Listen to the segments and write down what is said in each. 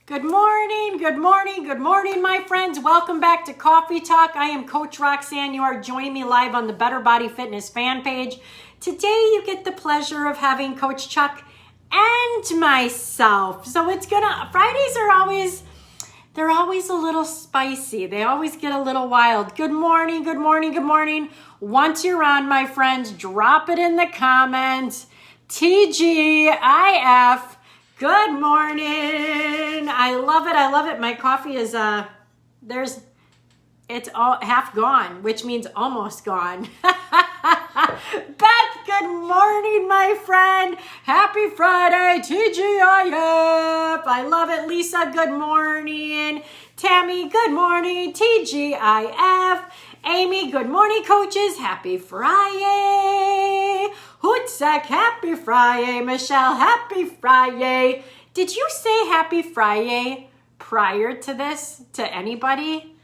Good morning, good morning, good morning, my friends. Welcome back to Coffee Talk. I am Coach Roxanne. You are joining me live on the Better Body Fitness fan page. Today, you get the pleasure of having Coach Chuck and myself. So Fridays are always a little spicy. They always get a little wild. Good morning, good morning, good morning. Once you're on, my friends, drop it in the comments. TGIF. Good morning. I love it. I love it. My coffee is, it's all half gone, which means almost gone. Beth, good morning, my friend. Happy Friday, TGIF. I love it. Lisa, good morning. Tammy, good morning, TGIF. Amy, good morning, coaches. Happy Friday. Hootsack, happy Friday. Michelle, happy Friday. Did you say happy Friday prior to this to anybody?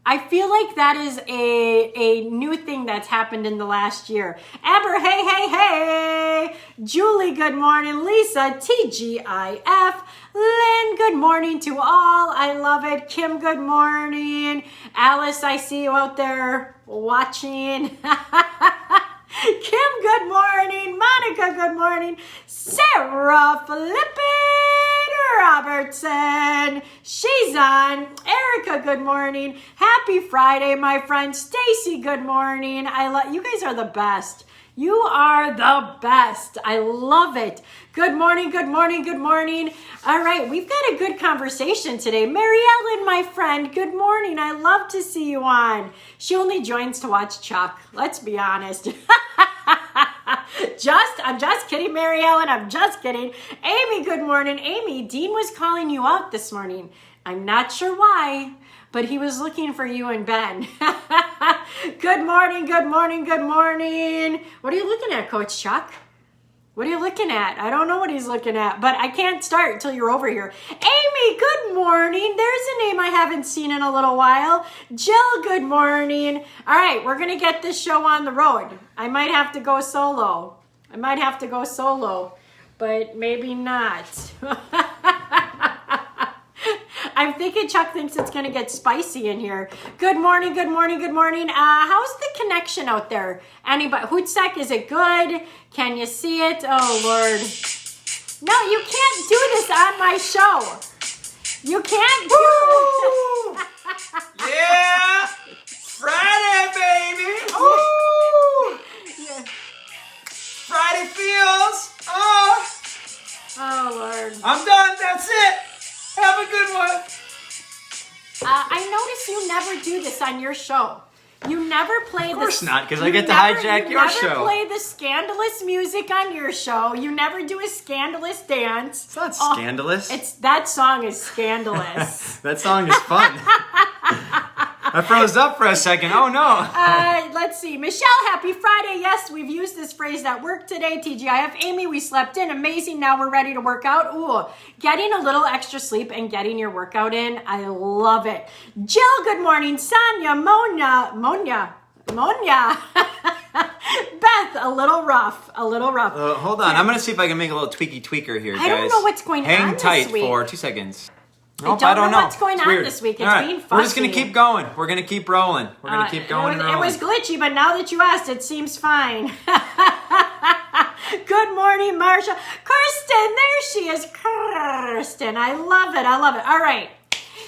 I feel like that is a new thing that's happened in the last year. Amber, hey, hey, hey. Julie, good morning. Lisa, TGIF. Lynn, good morning to all. I love it. Kim, good morning. Alice, I see you out there watching. Kim, good morning. Monica, good morning. Sarah Flippin Robertson, she's on. Erica, good morning. Happy Friday, my friend. Stacy, good morning. You guys are the best. You are the best. I love it. Good morning, good morning, good morning. All right, we've got a good conversation today. Mary Ellen, my friend, good morning. I love to see you on. She only joins to watch Chuck. Let's be honest. I'm just kidding, Mary Ellen. I'm just kidding. Amy, good morning. Amy, Dean was calling you out this morning. I'm not sure why, but he was looking for you and Ben. Good morning, good morning, good morning. What are you looking at, Coach Chuck? What are you looking at? I don't know what he's looking at, but I can't start until you're over here. Amy, good morning. There's a name I haven't seen in a little while. Jill, good morning. All right, we're going to get this show on the road. I might have to go solo. But maybe not. I'm thinking Chuck thinks it's going to get spicy in here. Good morning, good morning, good morning. How's the connection out there? Anybody? Hootsack, is it good? Can you see it? Oh, Lord. No, you can't do this on my show. You can't do it. Yeah! Friday, baby! Woo! Yeah. Friday feels! Oh! Oh, Lord. I'm done, that's it! Have a good one! I notice you never do this on your show. You never play this. Of course not, because I get to hijack your show. You never play the scandalous music on your show. You never do a scandalous dance. It's not scandalous. That song is scandalous. That song is fun. I froze up for a second. Oh, no. Let's see. Michelle, happy Friday. Yes, we've used this phrase at work today. TGIF. Amy, we slept in. Amazing. Now we're ready to work out. Ooh, getting a little extra sleep and getting your workout in. I love it. Jill, good morning. Sonia, Monia. Beth, a little rough. Hold on. I'm going to see if I can make a little tweaker here, guys. I don't know what's going on Hang tight this week. for 2 seconds. I don't know what's going on this week. It's being fussy. We're just going to keep going. We're going to keep rolling. We're going to keep going and rolling. It was glitchy, but now that you asked, it seems fine. Good morning, Marsha. Kirsten, there she is. Kirsten, I love it. All right.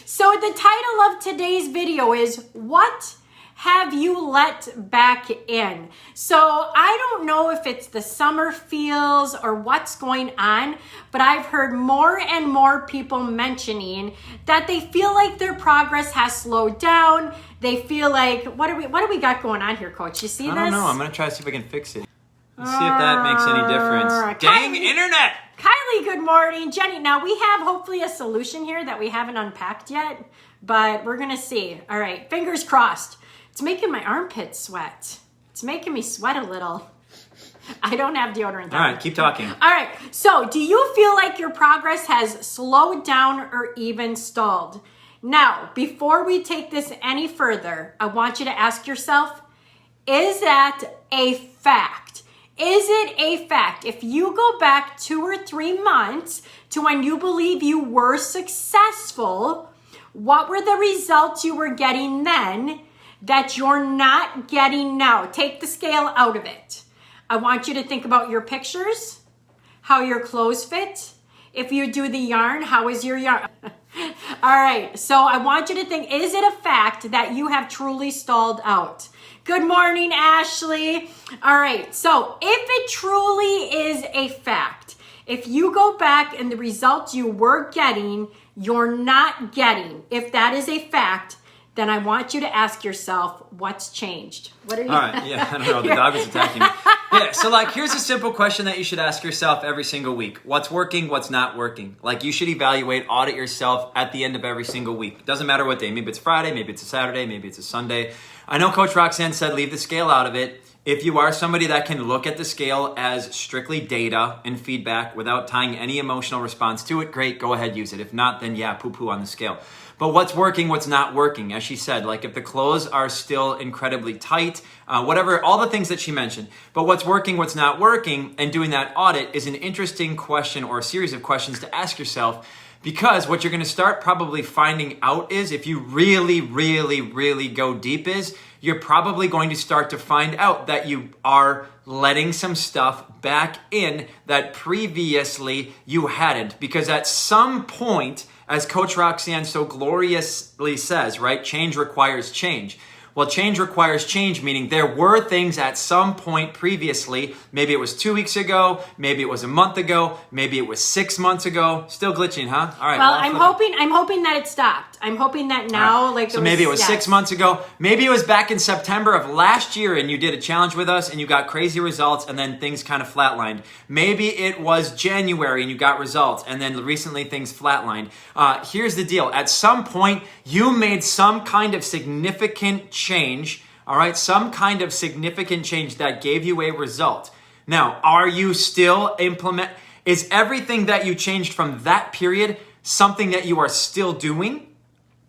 So the title of today's video is, What have you let back in? So I don't know if it's the summer feels or what's going on, but I've heard more and more people mentioning that they feel like their progress has slowed down. They feel like, what do we got going on here, Coach? You see this? I don't know. I'm going to try to see if I can fix it. Let's see if that makes any difference. Dang internet! Kylie, good morning. Jenny, now we have hopefully a solution here that we haven't unpacked yet, but we're going to see. All right, fingers crossed. It's making my armpits sweat. It's making me sweat a little. I don't have deodorant. All right, keep talking. All right, so do you feel like your progress has slowed down or even stalled? Now, before we take this any further, I want you to ask yourself, is that a fact? Is it a fact? If you go back 2 or 3 months to when you believe you were successful, what were the results you were getting then that you're not getting now? Take the scale out of it. I want you to think about your pictures, how your clothes fit. If you do the yarn, how is your yarn? All right, so I want you to think, is it a fact that you have truly stalled out? Good morning, Ashley. All right, so if it truly is a fact, if you go back and the results you were getting, you're not getting, if that is a fact, then I want you to ask yourself, what's changed? What are you? All right, yeah, I don't know, the dog is attacking me. Yeah, so like, here's a simple question that you should ask yourself every single week. What's working, what's not working? Like, you should evaluate, audit yourself at the end of every single week. Doesn't matter what day, maybe it's Friday, maybe it's a Saturday, maybe it's a Sunday. I know Coach Roxanne said leave the scale out of it. If you are somebody that can look at the scale as strictly data and feedback without tying any emotional response to it, great, go ahead, use it. If not, then yeah, poo-poo on the scale. But what's working, what's not working, as she said, like if the clothes are still incredibly tight, whatever, all the things that she mentioned. But what's working, what's not working, and doing that audit is an interesting question or a series of questions to ask yourself, because what you're going to start probably finding out is, if you really, really, really go deep, is you're probably going to start to find out that you are letting some stuff back in that previously you hadn't. Because at some point, as Coach Roxanne so gloriously says, right, change requires change. Well, change requires change, meaning there were things at some point previously, maybe it was 2 weeks ago, maybe it was a month ago, maybe it was 6 months ago. Still glitching, huh? All right. Well, I'm hoping that it stopped. I'm hoping that now, right. So maybe it was 6 months ago. Maybe it was back in September of last year and you did a challenge with us and you got crazy results and then things kind of flatlined. Maybe it was January and you got results and then recently things flatlined. Here's the deal. At some point, you made some kind of significant change, all right? Some kind of significant change that gave you a result. Now, are you still is everything that you changed from that period something that you are still doing?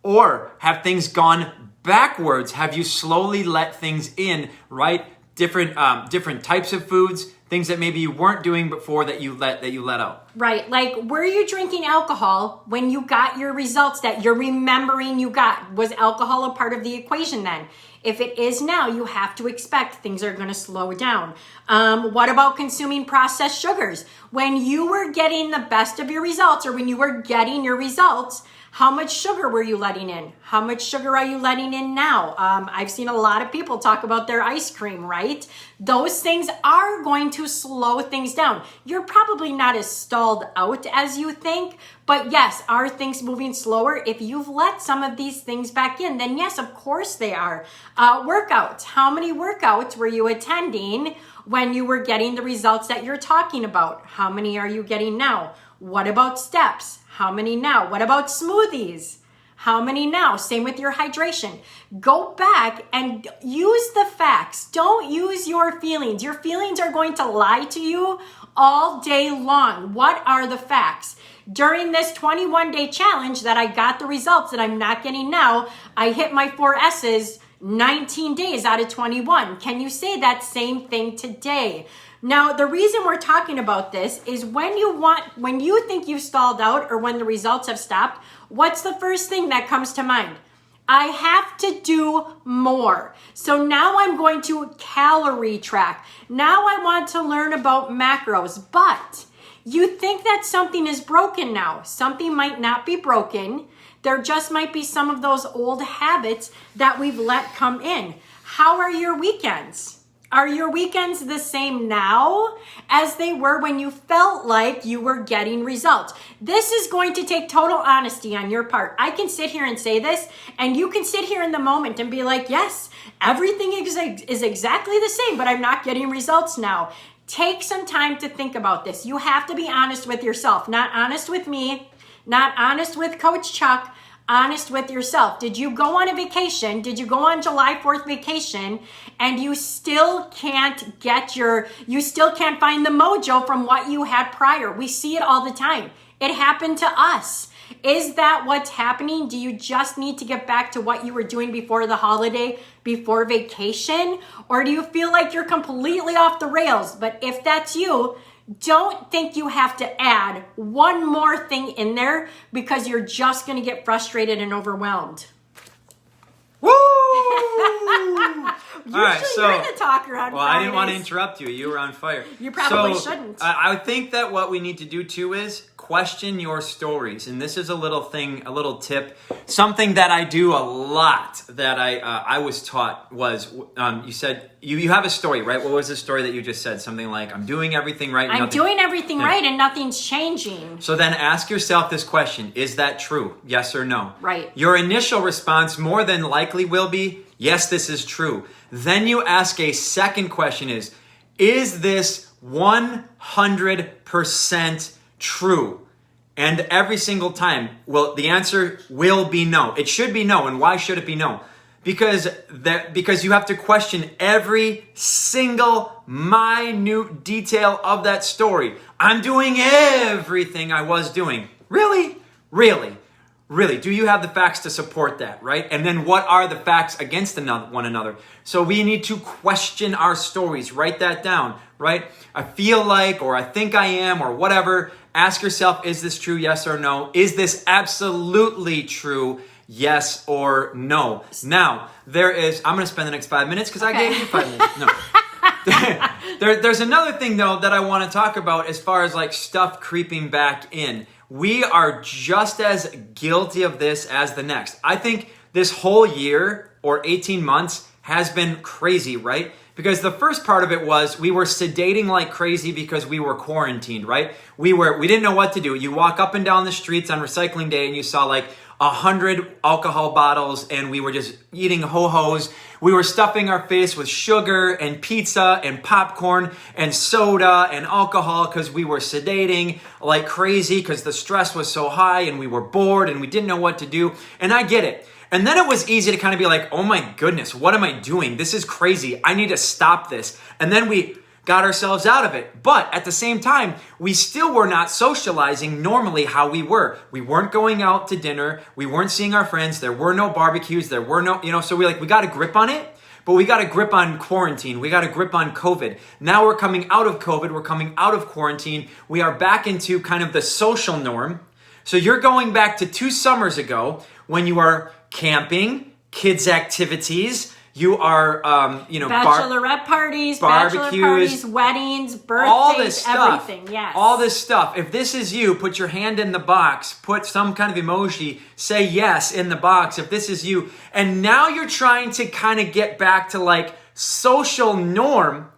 Or have things gone backwards? Have you slowly let things in, right? Different types of foods, things that maybe you weren't doing before that you let out. Right. Like, were you drinking alcohol when you got your results that you're remembering you got? Was alcohol a part of the equation then? If it is now, you have to expect things are going to slow down. What about consuming processed sugars? When you were getting the best of your results, or when you were getting your results, how much sugar were you letting in? How much sugar are you letting in now? I've seen a lot of people talk about their ice cream, right? Those things are going to slow things down. You're probably not as stalled out as you think, but yes, are things moving slower? If you've let some of these things back in, then yes, of course they are. Workouts. How many workouts were you attending when you were getting the results that you're talking about? How many are you getting now? What about steps? How many now? What about smoothies? How many now? Same with your hydration. Go back and use the facts. Don't use your feelings. Your feelings are going to lie to you all day long. What are the facts? During this 21-day challenge that I got the results that I'm not getting now, I hit my 4 S's 19 days out of 21. Can you say that same thing today? Now, the reason we're talking about this is when you think you've stalled out or when the results have stopped, what's the first thing that comes to mind? I have to do more. So now I'm going to calorie track. Now I want to learn about macros, but you think that something is broken now. Something might not be broken. There just might be some of those old habits that we've let come in. How are your weekends? Are your weekends the same now as they were when you felt like you were getting results? This is going to take total honesty on your part. I can sit here and say this, and you can sit here in the moment and be like, yes, everything is exactly the same, but I'm not getting results now. Take some time to think about this. You have to be honest with yourself, not honest with me, not honest with Coach Chuck, honest with yourself. Did you go on a vacation? Did you go on July 4th vacation and you still can't find the mojo from what you had prior? We see it all the time. It happened to us. Is that what's happening? Do you just need to get back to what you were doing before the holiday, before vacation? Or do you feel like you're completely off the rails? But if that's you, don't think you have to add one more thing in there because you're just going to get frustrated and overwhelmed. Woo! Usually you're the talker on Well, Fridays. I didn't want to interrupt you. You were on fire. You probably shouldn't. I think that what we need to do too is question your stories. And this is a little thing, a little tip. Something that I do a lot that I was taught was, you said, you have a story, right? What was the story that you just said? Something like, I'm doing everything right. I'm doing everything right and nothing's changing. So then ask yourself this question. Is that true? Yes or no? Right. Your initial response more than likely will be, yes, this is true. Then you ask a second question is this 100% true? And every single time, well, the answer will be no. It should be no. And why should it be no? Because you have to question every single minute detail of that story. I'm doing everything I was doing. Really? Really? Really, do you have the facts to support that, right? And then what are the facts against one another? So we need to question our stories. Write that down, right? I feel like, or I think I am, or whatever. Ask yourself, is this true, yes or no? Is this absolutely true, yes or no? Now, I'm going to spend the next 5 minutes because I gave you 5 minutes. No. There's another thing, though, that I want to talk about as far as like stuff creeping back in. We are just as guilty of this as the next. I think this whole year or 18 months has been crazy, right? Because the first part of it was we were sedating like crazy because we were quarantined, right? We didn't know what to do. You walk up and down the streets on recycling day and you saw like 100 alcohol bottles and we were just eating ho-hos. We were stuffing our face with sugar and pizza and popcorn and soda and alcohol because we were sedating like crazy because the stress was so high and we were bored and we didn't know what to do. And I get it. And then it was easy to kind of be like, oh my goodness, what am I doing? This is crazy. I need to stop this. And then we got ourselves out of it. But at the same time, we still were not socializing normally how we were. We weren't going out to dinner. We weren't seeing our friends. There were no barbecues. There were no, so we got a grip on it, but we got a grip on quarantine. We got a grip on COVID. Now we're coming out of COVID. We're coming out of quarantine. We are back into kind of the social norm. So you're going back to 2 summers ago when you are camping, kids' activities, you are, bachelorette parties, barbecues, bachelor parties, weddings, birthdays, all this stuff, everything. Yes, all this stuff. If this is you, put your hand in the box, put some kind of emoji, say yes in the box. If this is you, and now you're trying to kind of get back to like social norm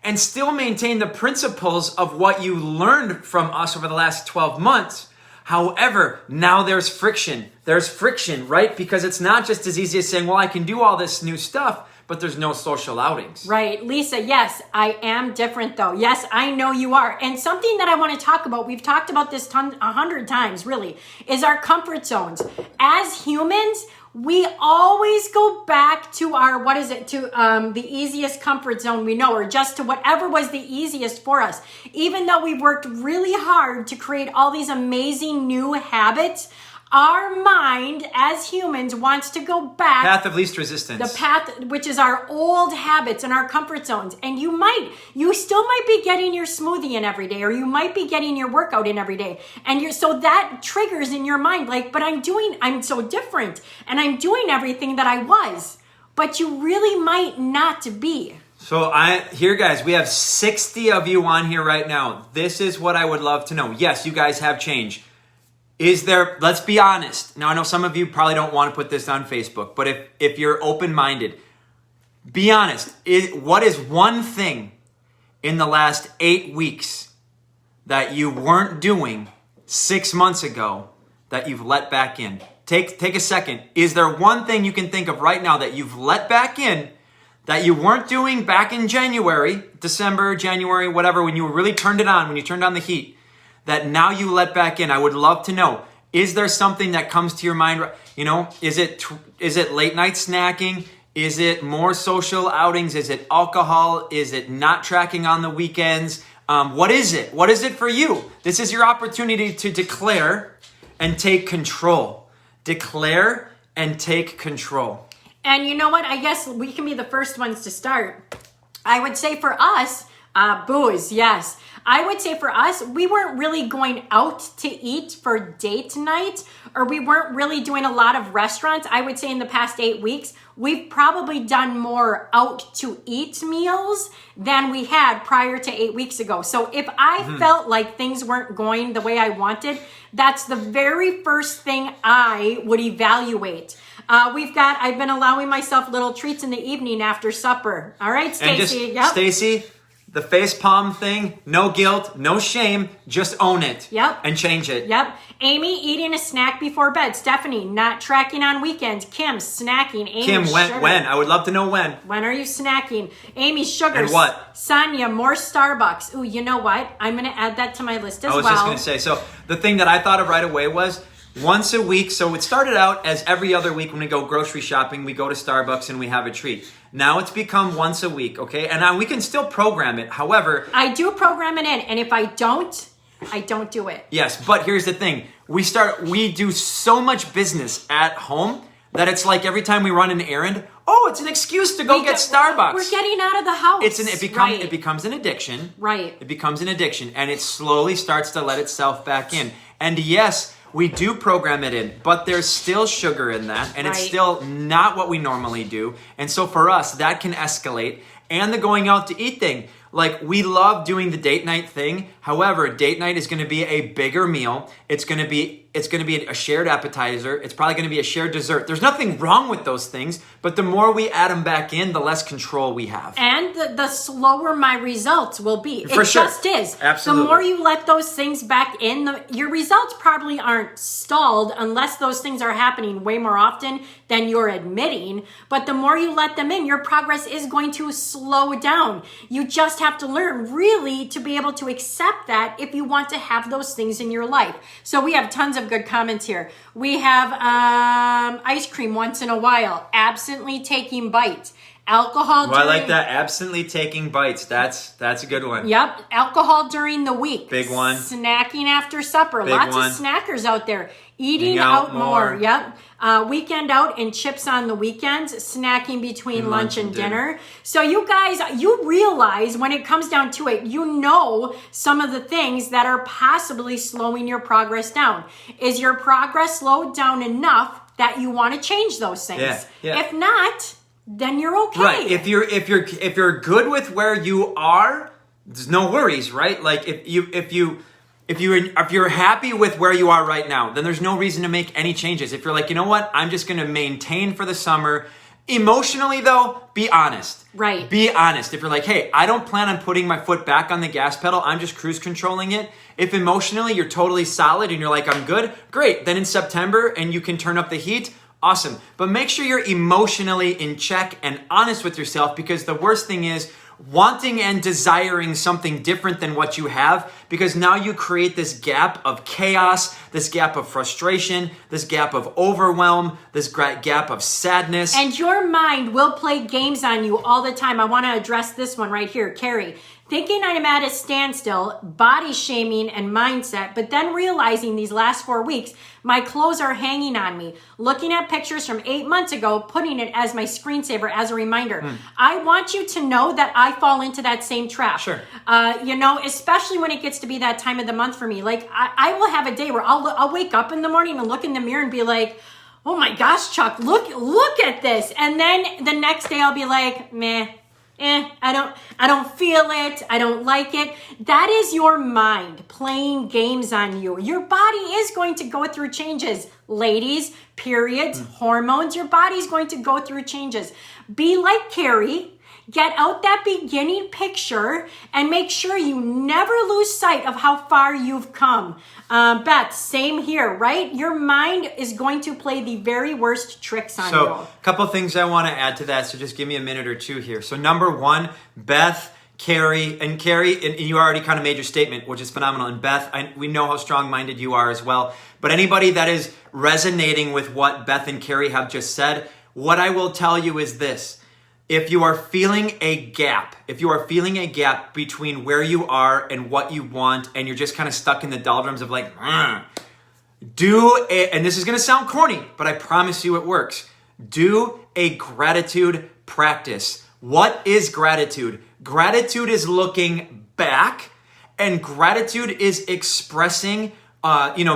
and still maintain the principles of what you learned from us over the last 12 months. However, now there's friction. There's friction, right? Because it's not just as easy as saying, well, I can do all this new stuff, but there's no social outings. Right. Lisa, yes, I am different though. Yes, I know you are. And something that I want to talk about, we've talked about this 100 times really, is our comfort zones. As humans, we always go back to our, the easiest comfort zone we know, or just to whatever was the easiest for us. Even though we worked really hard to create all these amazing new habits, our mind as humans wants to go back. Path of least resistance. The path, which is our old habits and our comfort zones. And you still might be getting your smoothie in every day, or you might be getting your workout in every day. And so that triggers in your mind, like, but I'm so different and I'm doing everything that I was, but you really might not be. So here guys, we have 60 of you on here right now. This is what I would love to know. Yes, you guys have changed. Let's be honest. Now, I know some of you probably don't want to put this on Facebook, but if you're open-minded, be honest. What is one thing in the last 8 weeks that you weren't doing 6 months ago that you've let back in? Take a second. Is there one thing you can think of right now that you've let back in that you weren't doing back in December, January, whatever, when you really turned it on, when you turned on the heat, that now you let back in? I would love to know. Is there something that comes to your mind? Is it late night snacking? Is it more social outings? Is it alcohol? Is it not tracking on the weekends? What is it? What is it for you? This is your opportunity to declare and take control. Declare and take control. And you know what? I guess we can be the first ones to start. I would say for us, booze, yes. I would say for us, we weren't really going out to eat for date night, or we weren't really doing a lot of restaurants. I would say in the past 8 weeks, we've probably done more out to eat meals than we had prior to 8 weeks ago. So if I felt like things weren't going the way I wanted, that's the very first thing I would evaluate. I've been allowing myself little treats in the evening after supper. All right, Stacy. Yep. Stacy, the face palm thing, no guilt, no shame, just own it. Yep. And change it. Yep. Amy, eating a snack before bed. Stephanie, not tracking on weekends. Kim, snacking. Amy, Kim, sugar. when? I would love to know when. When are you snacking? Amy, sugar. And what? Sonia, more Starbucks. Ooh, you know what? I'm going to add that to my list as well. I was just going to say, so the thing that I thought of right away was once a week. So it started out as every other week when we go grocery shopping, we go to Starbucks and we have a treat. Now it's become once a week, okay? And now we can still program it. However, I do program it in, and if I don't do it. Yes, but here's the thing. We do so much business at home that it's like every time we run an errand, it's an excuse to go get Starbucks. We're getting out of the house. It becomes an addiction. Right. It becomes an addiction, and it slowly starts to let itself back in. And yes, we do program it in, but there's still sugar in that, and it's still not what we normally do. And so for us, that can escalate. And the going out to eat thing. Like, we love doing the date night thing. However, date night is going to be a bigger meal. It's going to be a shared appetizer. It's probably going to be a shared dessert. There's nothing wrong with those things, but the more we add them back in, the less control we have. And the slower my results will be. For sure. Just is. Absolutely. The more you let those things back in, your results probably aren't stalled unless those things are happening way more often than you're admitting. But the more you let them in, your progress is going to slow down. You just have to learn really to be able to accept that if you want to have those things in your life. So we have tons of good comments here. We have ice cream once in a while, absently taking bites, alcohol. I like that. Absently taking bites. That's a good one. Yep. Alcohol during the week. Big one. Snacking after supper. Big Lots one. of snackers out there. Eating out more. Yep. Weekend out and chips on the weekends. Snacking between lunch and dinner. So you guys, you realize when it comes down to it, you know some of the things that are possibly slowing your progress down. Is your progress slowed down enough that you want to change those things? Yeah. If not, then you're okay. Right. If you're good with where you are, there's no worries, right? Like if you're happy with where you are right now, then there's no reason to make any changes. If you're like, you know what, I'm just going to maintain for the summer. Emotionally though, be honest. Right. Be honest. If you're like, hey, I don't plan on putting my foot back on the gas pedal, I'm just cruise controlling it. If emotionally you're totally solid and you're like, I'm good, great. Then in September and you can turn up the heat, awesome. But make sure you're emotionally in check and honest with yourself, because the worst thing is wanting and desiring something different than what you have, because now you create this gap of chaos, this gap of frustration, this gap of overwhelm, this gap of sadness. And your mind will play games on you all the time. I want to address this one right here, Carrie. Thinking I'm at a standstill, body shaming and mindset, but then realizing these last 4 weeks, my clothes are hanging on me. Looking at pictures from 8 months ago, putting it as my screensaver as a reminder. I want you to know that I fall into that same trap. Sure. Especially when it gets to be that time of the month for me. Like I will have a day where I'll wake up in the morning and look in the mirror and be like, oh my gosh, Chuck, look at this. And then the next day I'll be like, meh. I don't feel it. I don't like it. That is your mind playing games on you. Your body is going to go through changes. Ladies, periods, hormones, your body's going to go through changes. Be like Carrie. Get out that beginning picture and make sure you never lose sight of how far you've come. Beth, same here, right? Your mind is going to play the very worst tricks on you. So, a couple of things I want to add to that, so just give me a minute or two here. So, number one, Beth, Carrie, and you already kind of made your statement, which is phenomenal. And Beth, we know how strong-minded you are as well. But anybody that is resonating with what Beth and Carrie have just said, what I will tell you is this. If you are feeling a gap between where you are and what you want, and you're just kind of stuck in the doldrums of like, and this is going to sound corny, but I promise you it works. Do a gratitude practice. What is gratitude? Gratitude is looking back, and gratitude is expressing,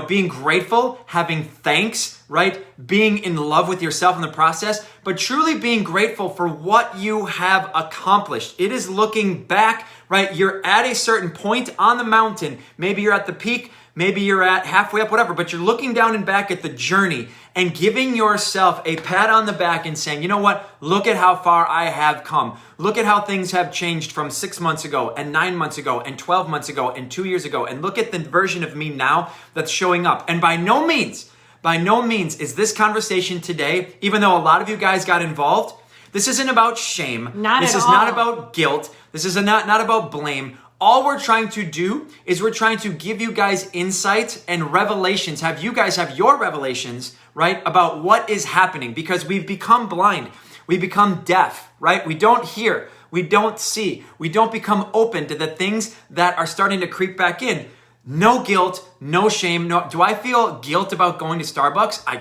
being grateful, having thanks, right? Being in love with yourself in the process, but truly being grateful for what you have accomplished. It is looking back, right? You're at a certain point on the mountain. Maybe you're at the peak. Maybe you're at halfway up, whatever, but you're looking down and back at the journey and giving yourself a pat on the back and saying, you know what? Look at how far I have come. Look at how things have changed from 6 months ago and 9 months ago and 12 months ago and 2 years ago. And look at the version of me now that's showing up. And by no means is this conversation today, even though a lot of you guys got involved, this isn't about shame. This is not about guilt. This is not about blame. All we're trying to do is we're trying to give you guys insights and revelations, have you guys have your revelations, right, about what is happening, because we've become blind. We become deaf, right? We don't hear. We don't see. We don't become open to the things that are starting to creep back in. No guilt, no shame. No. Do I feel guilt about going to Starbucks? I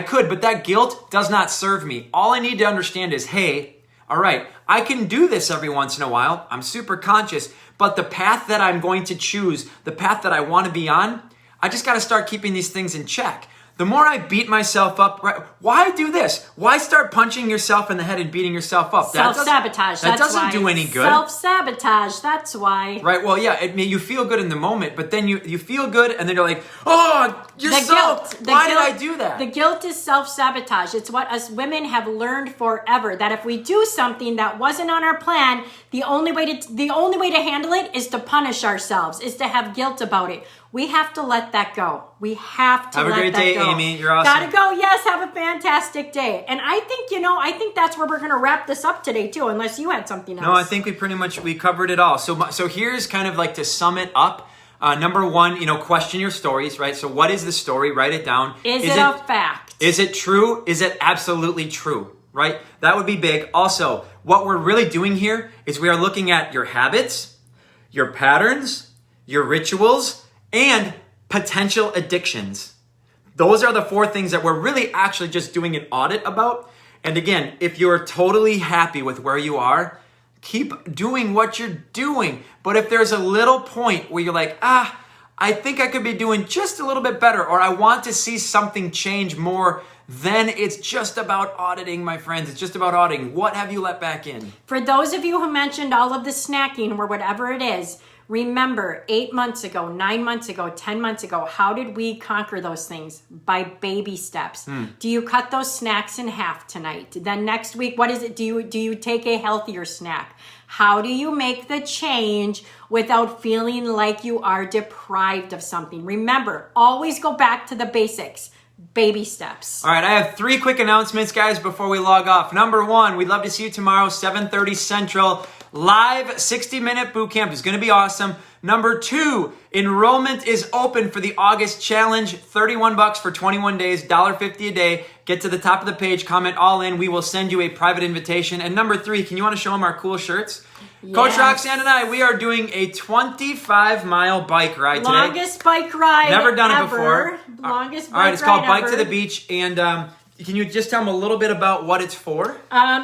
could, but that guilt does not serve me. All I need to understand is, hey, all right, I can do this every once in a while. I'm super conscious, but the path that I'm going to choose, the path that I want to be on, I just got to start keeping these things in check. The more I beat myself up, right? Why do this? Why start punching yourself in the head and beating yourself up? Self-sabotage. That doesn't do any good. Self-sabotage. That's why. Right. Well, yeah. You feel good in the moment, but then you feel good, and then you're like, oh, you're why did I do that? The guilt is self-sabotage. It's what us women have learned forever. That if we do something that wasn't on our plan, the only way to handle it is to punish ourselves, is to have guilt about it. We have to let that go. We have to let that go. Have a great day, Amy. You're awesome. Gotta go. Yes, have a fantastic day. And I think that's where we're going to wrap this up today too, unless you had something else. No, I think we covered it all. So here's kind of like to sum it up. Number one, question your stories, right? So what is the story? Write it down. Is it a fact? Is it true? Is it absolutely true? Right? That would be big. Also, what we're really doing here is we are looking at your habits, your patterns, your rituals, and potential addictions. Those are the 4 things that we're really actually just doing an audit about. And again, if you're totally happy with where you are, keep doing what you're doing. But if there's a little point where you're like, I think I could be doing just a little bit better, or I want to see something change more, then it's just about auditing, my friends. It's just about auditing. What have you let back in? For those of you who mentioned all of the snacking or whatever it is, remember 8 months ago, 9 months ago, 10 months ago, how did we conquer those things? By baby steps. Do you cut those snacks in half tonight? Then next week, what is it? Do you take a healthier snack? How do you make the change without feeling like you are deprived of something? Remember, always go back to the basics. Baby steps. All right, I have 3 quick announcements, guys, before we log off. Number 1, we'd love to see you tomorrow, 7:30 Central. Live 60-minute boot camp is going to be awesome. Number 2, enrollment is open for the August challenge. $31 for 21 days, $1.50 a day. Get to the top of the page, comment all in. We will send you a private invitation. And number 3, can you want to show them our cool shirts? Yes. Coach Roxanne and I, we are doing a 25-mile bike ride today. Longest bike ride Never done ever. It before. Longest bike ride All right, it's called ever. Bike to the Beach. And can you just tell them a little bit about what it's for?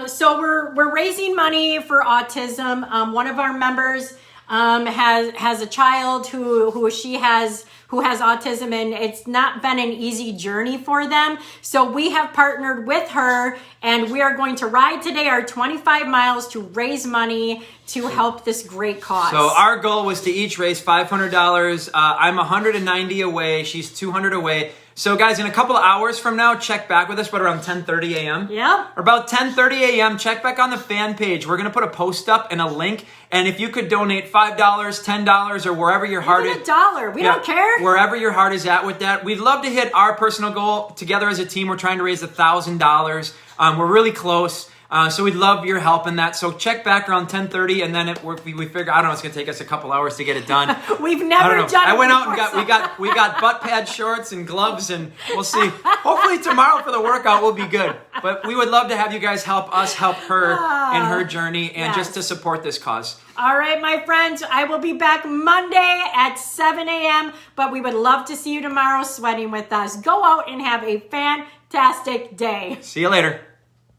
So we're raising money for autism. One of our members has a child who has autism, and it's not been an easy journey for them. So we have partnered with her, and we are going to ride today our 25 miles to raise money to help this great cause. So our goal was to each raise $500. I'm 190 away. She's 200 away. So guys, in a couple of hours from now, check back with us, but around 10:30 a.m. Yeah. About 10:30 a.m., check back on the fan page. We're going to put a post up and a link. And if you could donate $5, $10, or wherever your heart is. Even $1. We don't care. Wherever your heart is at with that. We'd love to hit our personal goal. Together as a team, we're trying to raise $1,000. We're really close. So we'd love your help in that. So check back around 10:30, and then we figure, I don't know, it's gonna take us a couple hours to get it done. We've never done it. I went out and we got butt pad shorts and gloves, and we'll see. Hopefully tomorrow for the workout will be good. But we would love to have you guys help us help her in her journey and just to support this cause. All right, my friends, I will be back Monday at 7 a.m., but we would love to see you tomorrow sweating with us. Go out and have a fantastic day. See you later.